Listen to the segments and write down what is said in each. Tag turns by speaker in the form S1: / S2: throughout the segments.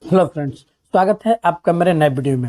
S1: Hello friends, स्वागत है आपका मेरे नए वीडियो में।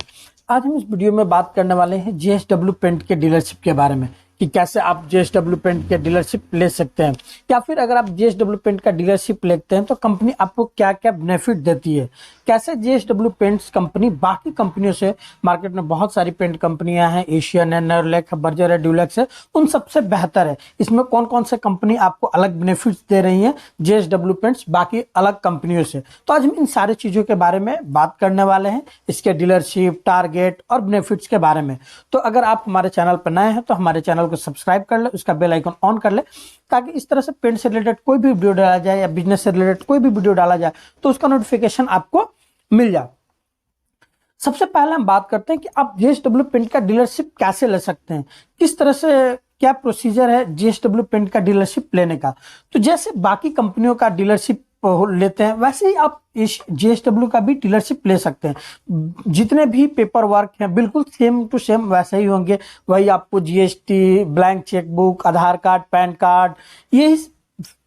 S1: आज हम इस वीडियो में बात करने वाले हैं जेएसडब्ल्यू पेंट के डीलरशिप के बारे में कि कैसे आप जेएसडब्ल्यू पेंट के डीलरशिप ले सकते हैं, या फिर अगर आप जेएसडब्ल्यू पेंट का डीलरशिप लेते हैं तो कंपनी आपको क्या क्या बेनिफिट देती है। कैसे जेएसडब्ल्यू पेंट्स कंपनी बाकी कंपनियों से, मार्केट में बहुत सारी पेंट कंपनियां हैं, एशियन है, नेरोलैक है, बर्जर है, ड्यूलेक्स है, उन सबसे बेहतर है। इसमें कौन कौन से कंपनी आपको अलग बेनिफिट्स दे रही है जेएसडब्ल्यू पेंट्स बाकी अलग कंपनियों से। तो आज हम इन सारी चीजों के बारे में बात करने वाले हैं, इसके डीलरशिप, टारगेट और बेनिफिट्स के बारे में। तो अगर आप हमारे चैनल पर नए हैं तो हमारे चैनल को सब्सक्राइब कर ले, उसका बेल आइकन ऑन कर ले, ताकि इस तरह से पेंट से रिलेटेड कोई भी वीडियो डाला जाए या बिजनेस से रिलेटेड कोई भी वीडियो डाला जाए तो उसका नोटिफिकेशन आपको मिल जाए। सबसे पहले हम बात करते हैं कि आप जेएसडब्ल्यू पेंट का डीलरशिप कैसे ले सकते हैं, किस तरह से, क्या प्रोसीजर है जेएसडब्ल्यू पेंट का डीलरशिप लेने का। तो जैसे बाकी कंपनियों का डीलरशिप लेते हैं वैसे ही आप इस जेएसडब्ल्यू का भी डीलरशिप ले सकते हैं। जितने भी पेपर वर्क हैं बिल्कुल सेम टू सेम वैसे ही होंगे। वही आपको जीएसटी, ब्लैंक चेकबुक, आधार कार्ड, पैन कार्ड, यही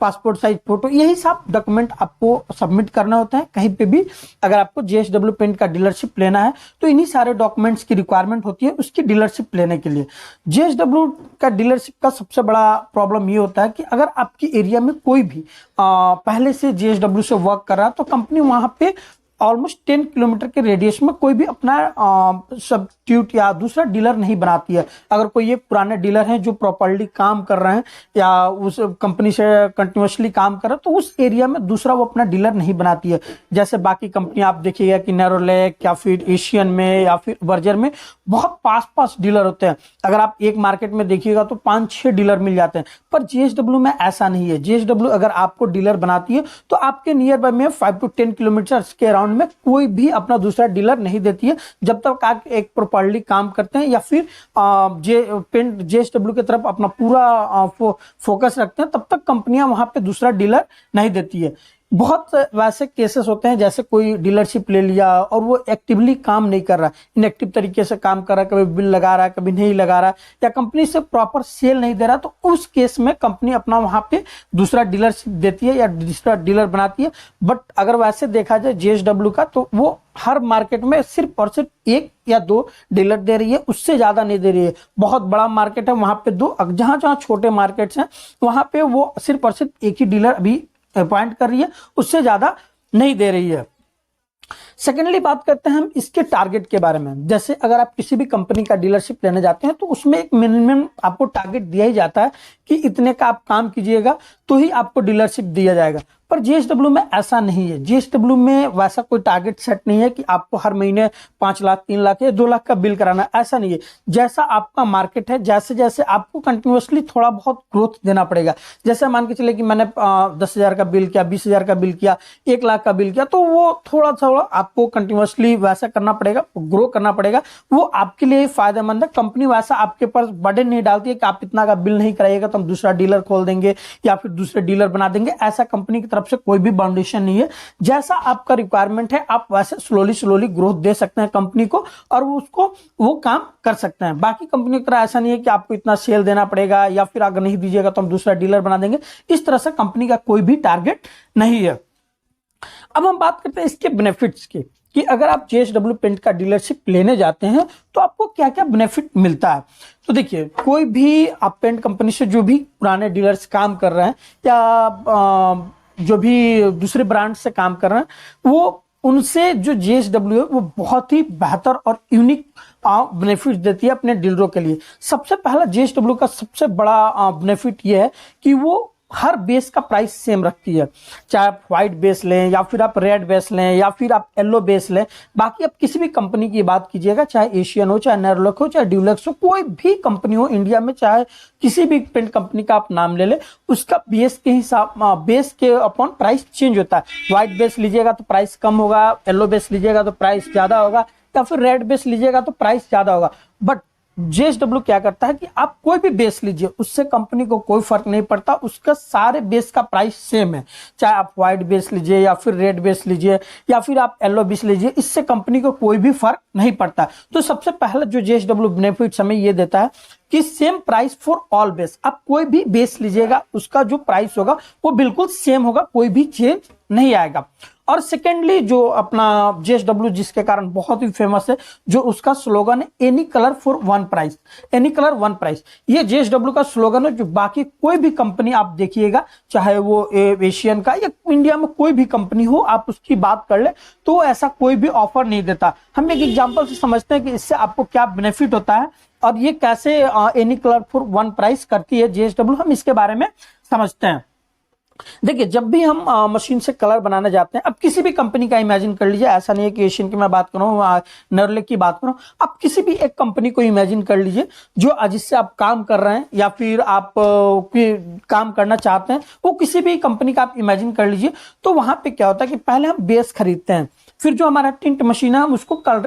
S1: पासपोर्ट साइज फोटो, यही सब डॉक्यूमेंट आपको सबमिट करना होता है कहीं पे भी। अगर आपको जेएसडब्ल्यू पेंट का डीलरशिप लेना है तो इन्हीं सारे डॉक्यूमेंट्स की रिक्वायरमेंट होती है उसकी डीलरशिप लेने के लिए। जेएसडब्ल्यू का डीलरशिप का सबसे बड़ा प्रॉब्लम ये होता है कि अगर आपकी एरिया में कोई भी पहले से जेएसडब्ल्यू से वर्क कर रहा है तो कंपनी वहां पे ऑलमोस्ट 10 किलोमीटर के रेडियस में कोई भी अपना सब्स्टिट्यूट या दूसरा डीलर नहीं बनाती है। अगर कोई ये पुराने डीलर हैं जो प्रॉपर्ली काम कर रहे हैं या उस कंपनी से कंटिन्यूसली काम कर रहे हैं तो उस एरिया में दूसरा वो अपना डीलर नहीं बनाती है। जैसे बाकी कंपनी आप देखिएगा कि नेरोलैक या फिर एशियन में या फिर बर्जर में बहुत पास पास डीलर होते हैं। अगर आप एक मार्केट में देखिएगा तो 5-6 डीलर मिल जाते हैं, पर जेएसडब्ल्यू में ऐसा नहीं है। जेएसडब्ल्यू अगर आपको डीलर बनाती है तो आपके नियर बाय में 5 to 10 किलोमीटर के अराउंड में कोई भी अपना दूसरा डीलर नहीं देती है। जब तक आप एक प्रॉपर्ली काम करते हैं या फिर जेएसडब्ल्यू की तरफ अपना पूरा फोकस रखते हैं तब तक कंपनियां वहां पे दूसरा डीलर नहीं देती है। बहुत वैसे केसेस होते हैं जैसे कोई डीलरशिप ले लिया और वो एक्टिवली काम नहीं कर रहा, इनएक्टिव तरीके से काम कर रहा है, कभी बिल लगा रहा है, कभी नहीं लगा रहा है, या कंपनी से प्रॉपर सेल नहीं दे रहा, तो उस केस में कंपनी अपना वहां पे दूसरा डीलरशिप देती है या दूसरा डीलर बनाती है। बट अगर वैसे देखा जाए जेएसडब्ल्यू का तो वो हर मार्केट में सिर्फ और सिर्फ 1 या 2 डीलर दे रही है, उससे ज्यादा नहीं दे रही है। बहुत बड़ा मार्केट है वहां पे 2, जहां जहां छोटे मार्केट्स हैं वहां पे वो सिर्फ और सिर्फ एक ही डीलर अभी अपॉइंट कर रही है, उससे ज्यादा नहीं दे रही है। सेकेंडली बात करते हैं हम इसके टारगेट के बारे में। जैसे अगर आप किसी भी कंपनी का डीलरशिप लेने जाते हैं तो उसमें एक मिनिमम आपको टारगेट दिया ही जाता है कि इतने का आप काम कीजिएगा तो ही आपको डीलरशिप दिया जाएगा। पर जेएसडब्ल्यू में ऐसा नहीं है। जेएसडब्ल्यू में वैसा कोई टारगेट सेट नहीं है कि आपको हर महीने 5 लाख, 3 लाख या 2 लाख का बिल कराना, ऐसा नहीं है। जैसा आपका मार्केट है, जैसे जैसे आपको कंटिन्यूअसली थोड़ा बहुत ग्रोथ देना पड़ेगा। जैसे मान के चले कि मैंने 10,000 का बिल किया, 20,000 का बिल किया, 1 लाख का बिल किया, तो वो थोड़ा थोड़ा आपको कंटिन्यूअसली वैसा करना पड़ेगा, ग्रो करना पड़ेगा। वो आपके लिए फायदेमंद है। कंपनी वैसा आपके पास बर्डन नहीं डालती है कि आप इतना का बिल नहीं कराइएगा तो हम दूसरा डीलर खोल देंगे या फिर दूसरे डीलर बना देंगे। ऐसा कंपनी की तरफ से कोई भी बाउंडेशन नहीं है। जैसा आपका रिक्वायरमेंट है आप वैसे स्लोली ग्रोथ दे सकते हैं कंपनी को और वो काम कर सकते हैं। बाकी कंपनी की तरह ऐसा नहीं है कि आपको इतना सेल देना पड़ेगा या फिर अगर नहीं दीजिएगा तो हम दूसरा डीलर बना देंगे। इस तरह से कंपनी का कोई भी टारगेट नहीं है। अब हम बात करते हैं इसके बेनिफिट्स की कि अगर आप जेएसडब्ल्यू पेंट का डीलरशिप लेने जाते हैं तो आपको क्या क्या बेनिफिट मिलता है। तो देखिए, कोई भी आप पेंट कंपनी से जो भी पुराने डीलर्स काम कर रहे हैं या जो भी दूसरे ब्रांड से काम कर रहे हैं वो उनसे जो जेएसडब्ल्यू है वो बहुत ही बेहतर और यूनिक बेनिफिट देती है अपने डीलरों के लिए। सबसे पहला जेएसडब्ल्यू का सबसे बड़ा बेनिफिट ये है कि वो हर बेस का प्राइस सेम रखती है। चाहे आप व्हाइट बेस लें या फिर आप रेड बेस लें या फिर आप येलो बेस लें। बाकी आप किसी भी कंपनी की बात कीजिएगा, चाहे एशियन हो, चाहे नेरोलैक हो, चाहे ड्यूलेक्स हो, कोई भी कंपनी हो इंडिया में, चाहे किसी भी पेंट कंपनी का आप नाम ले लें, उसका बेस के हिसाब, बेस के अपॉन प्राइस चेंज होता है। व्हाइट बेस लीजिएगा तो प्राइस कम होगा, येलो बेस लीजिएगा तो प्राइस ज्यादा होगा, या फिर रेड बेस लीजिएगा तो प्राइस ज्यादा होगा। बट जेएसडब्ल्यू क्या करता है कि आप कोई भी बेस लीजिए, उससे कंपनी को कोई फर्क नहीं पड़ता, उसका सारे बेस का प्राइस सेम है। चाहे आप व्हाइट बेस लीजिए या फिर रेड बेस लीजिए या फिर आप येलो बेस लीजिए, इससे कंपनी को कोई भी फर्क नहीं पड़ता। तो सबसे पहला जो जेएसडब्ल्यू बेनिफिट हमें ये देता है कि same price for all base. आप कोई भी बेस लीजिएगा उसका जो प्राइस होगा वो बिल्कुल सेम होगा, कोई भी चेंज नहीं आएगा। और सेकेंडली जो अपना JSW जिसके कारण बहुत ही फेमस है, जो उसका स्लोगन है any colour for one price, any colour one price. ये JSW का स्लोगन है, जो बाकी कोई भी कंपनी आप देखिएगा, चाहे वो एशियन का या इंडिया में कोई भी कंपनी हो, आप उसकी बात कर ले तो ऐसा कोई भी ऑफर नहीं देता। हम एक एग्जांपल से समझते हैं कि इससे आपको क्या बेनिफिट होता है और ये कैसे any colour for one price करती है JSW, हम इसके बारे में समझते हैं। देखिए, जब भी हम मशीन से कलर बनाने जाते हैं, अब किसी भी कंपनी का इमेजिन कर लीजिए, ऐसा नहीं है कि एशियन की मैं बात करूं, नरले की बात करूं, आप किसी भी एक कंपनी को इमेजिन कर लीजिए जो जिससे आप काम कर रहे हैं या फिर आप काम करना चाहते हैं, वो किसी भी कंपनी का आप इमेजिन कर लीजिए। तो वहां पे क्या होता है कि पहले हम बेस खरीदते हैं, फिर जो हमारा टिंट मशीन है हम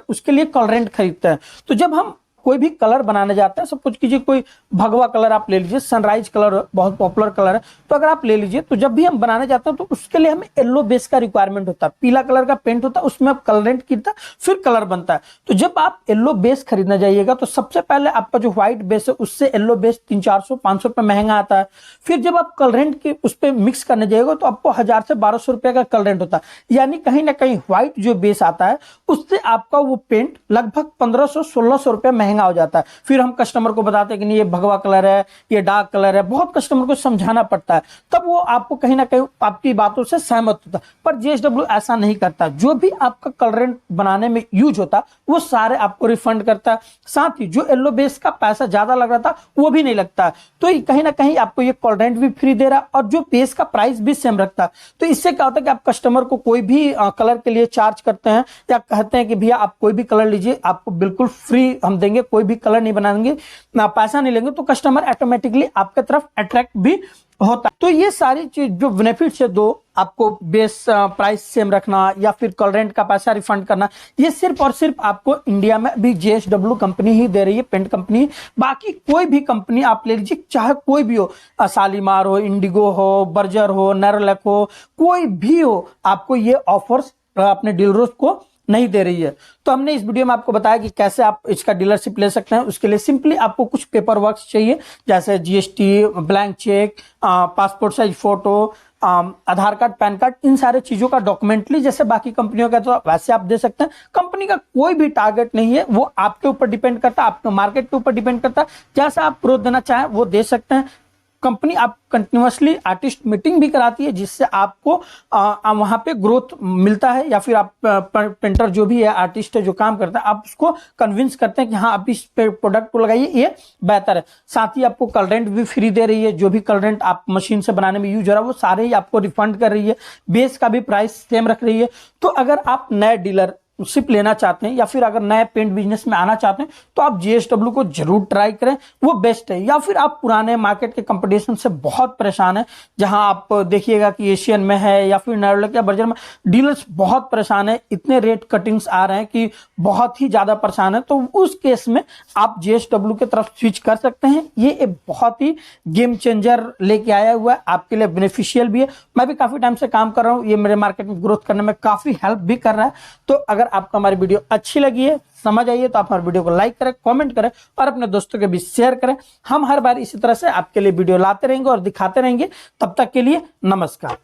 S1: उसके लिए कलरेंट खरीदते हैं। तो जब हम कोई भी कलर बनाने जाते हैं, सब कुछ कीजिए, कोई भगवा कलर आप ले लीजिए, सनराइज कलर बहुत पॉपुलर कलर है, तो अगर आप ले लीजिए, तो जब भी हम बनाने जाते हैं तो उसके लिए हमें येलो बेस का रिक्वायरमेंट होता है, पीला कलर का पेंट होता है, उसमें आप कलरेंट कीता फिर कलर बनता है। तो जब आप येलो बेस खरीदने जाइएगा तो सबसे पहले आपका जो व्हाइट बेस है उससे येलो बेस 300-400-500 रुपए महंगा आता है। फिर जब आप कलरेंट के उस पर मिक्स करने जाइएगा तो आपको 1000 से 1200 रुपए का कलरेंट होता है, यानी कहीं ना कहीं व्हाइट जो बेस आता है उससे आपका वो पेंट लगभग 1500-1600 रुपए महंगा हो जाता है। फिर हम कस्टमर को बताते हैं कि नहीं ये भगवा कलर है, ये डार्क कलर है, बहुत कस्टमर को समझाना पड़ता है, तब वो आपको कहीं ना कहीं आपकी बातों से सहमत होता है। पर JSW ऐसा नहीं करता, जो भी आपका कलरेंट बनाने में यूज होता वो सारे आपको रिफंड करता है, साथ ही जो येलो बेस का पैसा ज्यादा लग रहा था वो भी नहीं लगता है। तो कहीं ना कहीं आपको ये कलरेंट भी फ्री दे रहा है और जो बेस का प्राइस भी सेम रखता है। तो इससे क्या होता है कि आप कस्टमर को कोई भी कलर के लिए चार्ज करते हैं या कहते हैं कि भैया आप कोई भी कलर लीजिए, आपको बिल्कुल फ्री हम देंगे, कोई भी कलर नहीं बनाएंगे, ना पैसा नहीं लेंगे, तो कस्टमर ऑटोमेटिकली आपके तरफ अट्रैक्ट भी होता है। तो ये सारी चीज जो बेनिफिट्स है, दो आपको बेस प्राइस सेम रखना या फिर कलरेंट का पैसा रिफंड करना, ये सिर्फ और सिर्फ आपको इंडिया में अभी JSW कंपनी ही दे रही है, पेंट कंपनी। बाकी कोई भी कंपनी आप ले लीजिए, चाहे कोई भी हो, शालीमार हो, इंडिगो हो, बर्जर हो, नेरोलैक हो, कोई भी हो, आपको ये ऑफर्स अपने डीलरों को नहीं दे रही है। तो हमने इस वीडियो में आपको बताया कि कैसे आप इसका डीलरशिप ले सकते हैं। उसके लिए सिंपली आपको कुछ पेपर वर्क चाहिए, जैसे GST, blank cheque, passport size photo, Aadhaar card, PAN card, इन सारे चीजों का डॉक्यूमेंटली जैसे बाकी कंपनियों का तो वैसे आप दे सकते हैं। कंपनी का कोई भी टारगेट नहीं है, वो आपके ऊपर डिपेंड करता है, आपके मार्केट के ऊपर डिपेंड करता है, जैसा आप ग्रोथ देना चाहें वो दे सकते हैं। कंपनी आप कंटिन्यूअसली आर्टिस्ट मीटिंग भी कराती है, जिससे आपको वहां पे ग्रोथ मिलता है, या फिर आप पेंटर जो भी है, आर्टिस्ट है जो काम करता है, आप उसको कन्विंस करते हैं कि हाँ आप इस प्रोडक्ट को लगाइए, ये बेहतर है। साथ ही आपको कलरेंट भी फ्री दे रही है, जो भी कलरेंट आप मशीन से बनाने में यूज हो रहा है वो सारे ही आपको रिफंड कर रही है, बेस का भी प्राइस सेम रख रही है। तो अगर आप नए डीलर शिप लेना चाहते हैं या फिर अगर नए पेंट बिजनेस में आना चाहते हैं तो आप JSW को जरूर ट्राई करें, वो बेस्ट है। या फिर आप पुराने मार्केट के कंपटीशन से बहुत परेशान है, जहां आप देखिएगा कि एशियन में है या फिर नेरोलैक या बर्जर में डीलर्स बहुत परेशान है, इतने रेट कटिंग्स आ रहे हैं कि बहुत ही ज्यादा परेशान है, तो उस केस में आप JSW की तरफ स्विच कर सकते हैं। ये एक बहुत ही गेम चेंजर लेके आया हुआ है, आपके लिए बेनिफिशियल भी है। मैं भी काफी टाइम से काम कर रहा हूँ, ये मेरे मार्केट में ग्रोथ करने में काफी हेल्प भी कर रहा है। तो अगर आपको हमारी वीडियो अच्छी लगी है, समझ आइए, तो आप हमारी वीडियो को लाइक करें, कमेंट करें और अपने दोस्तों के बीच शेयर करें। हम हर बार इसी तरह से आपके लिए वीडियो लाते रहेंगे और दिखाते रहेंगे। तब तक के लिए नमस्कार।